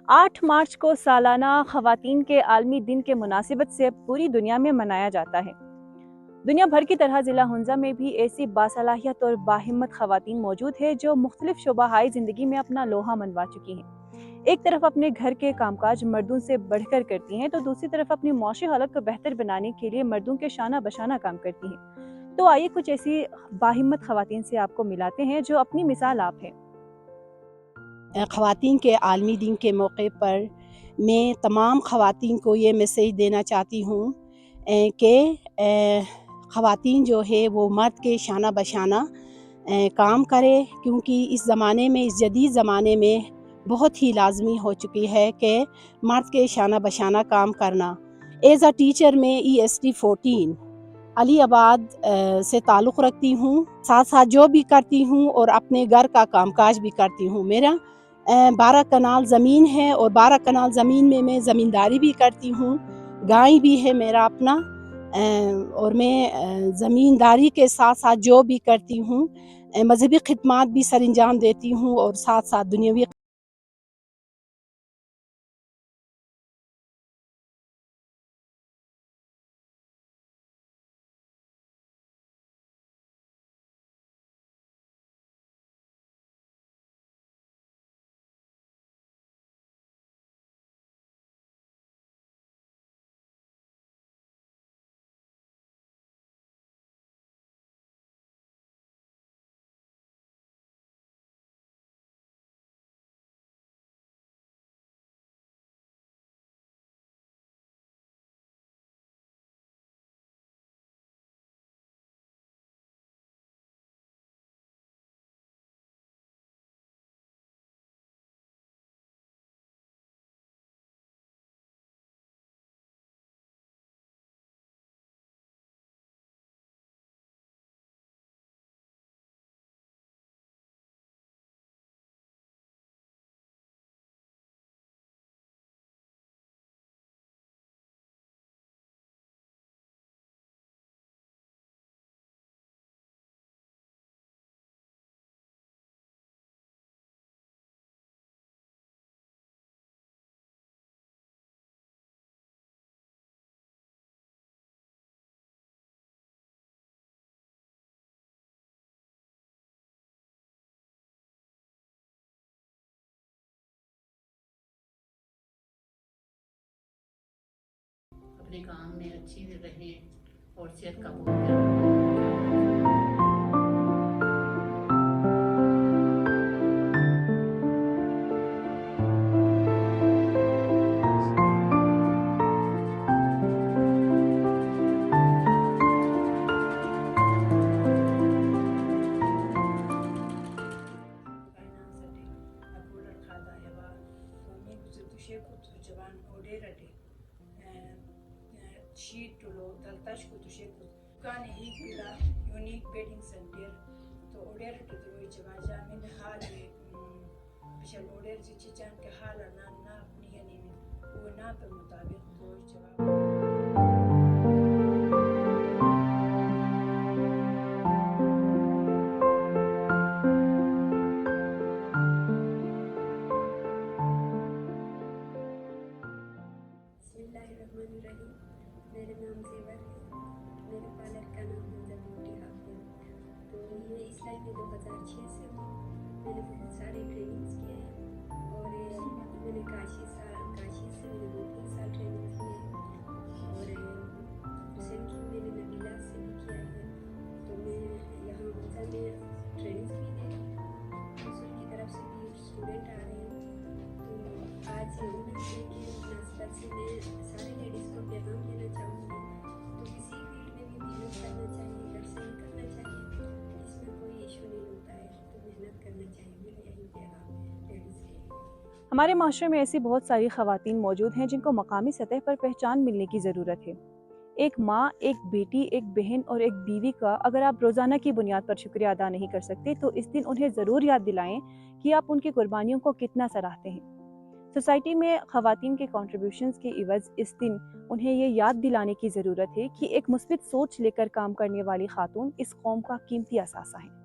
8 मार्च को सालाना ख़वातीन के आलमी दिन के मुनासिबत से पूरी दुनिया में मनाया जाता है। दुनिया भर की तरह ज़िला हुंज़ा में भी ऐसी बासलाहियत और बाहिम्मत ख़वातीन मौजूद है जो मुख्तलिफ शोबाहाई ज़िंदगी में अपना लोहा मनवा चुकी हैं। एक तरफ अपने घर के कामकाज मर्दों से बढ़कर करती हैं तो दूसरी तरफ अपनी मौशी हालत को बेहतर बनाने के लिए मर्दों के शाना बशाना काम करती हैं। तो आइए कुछ ऐसी बाहिम्मत ख़वातीन से आपको मिलाते हैं जो अपनी मिसाल आप हैं। ख़वातीन के आलमी दिन के मौके पर मैं तमाम ख़वातीन को ये मैसेज देना चाहती हूँ कि ख़वातीन जो है वो मर्द के शाना बशाना काम करे, क्योंकि इस ज़माने में, इस जदीद ज़माने में बहुत ही लाज़मी हो चुकी है कि मर्द के शाना बशाना काम करना। एज़ अ टीचर मैं EST 14 अली आबाद से ताल्लुक़ रखती हूँ, साथ साथ जॉब भी करती हूँ और अपने घर का कामकाज भी करती हूँ। मेरा 12 कनाल ज़मीन है और 12 कनाल ज़मीन में मैं ज़मींदारी भी करती हूँ, गाय भी है मेरा अपना, और मैं ज़मींदारी के साथ साथ जॉब भी करती हूँ, मज़हबी खिदमात भी सरअंजाम देती हूँ और साथ साथ दुनियावी अपने काम में अच्छी रहें और सेहत का बहुत ध्यान रखें। Shitulo taltashku tusheku kani ikila unique bedding center to order to do jawaja min hali bishal order chichan ke hala na apni yani wo na pe mutabik to jawab मेरे नाम जेवर है, मेरे पार्लर का नाम हुंज़ा ब्यूटी हब है। तो मैं इस लाइन में 2006 से हूँ। मैंने बहुत सारे ट्रेनिंग्स किए हैं और मैंने काशी से मैंने 2-3 साल ट्रेनिंग किए हैं और रिसेंटली मैंने नबीला से भी किया है। तो मैं यहाँ हुंज़ा में ट्रेनिंग्स भी दे रही हूँ, दूसरों की तरफ से भी स्टूडेंट आ रहे हैं। तो आज वुमेंस डे की मुनासिबत से मैं सारी लेडीज़ को पैगाम देना चाहूँगी, तो किसी फील्ड में भी मेहनत करना चाहिए, घर से ही करना चाहिए, इसमें कोई इशू नहीं होता है, तो मेहनत करना चाहिए। मेरा यही पैगाम है लेडीज़ के लिए। हमारे माशरे में ऐसी बहुत सारी ख़वातीन मौजूद हैं जिनको मकामी सतह पर पहचान मिलने की ज़रूरत है। एक माँ, एक बेटी, एक बहन और एक बीवी का अगर आप रोज़ाना की बुनियाद पर शुक्रिया अदा नहीं कर सकते तो इस दिन उन्हें ज़रूर याद दिलाएं कि आप उनकी कुर्बानियों को कितना सराहते हैं। सोसाइटी में ख़वातीन के कंट्रीब्यूशंस के इवज़ इस दिन उन्हें ये याद दिलाने की ज़रूरत है कि एक मुस्बित सोच लेकर काम करने वाली खातून इस कौम का कीमती असासा है।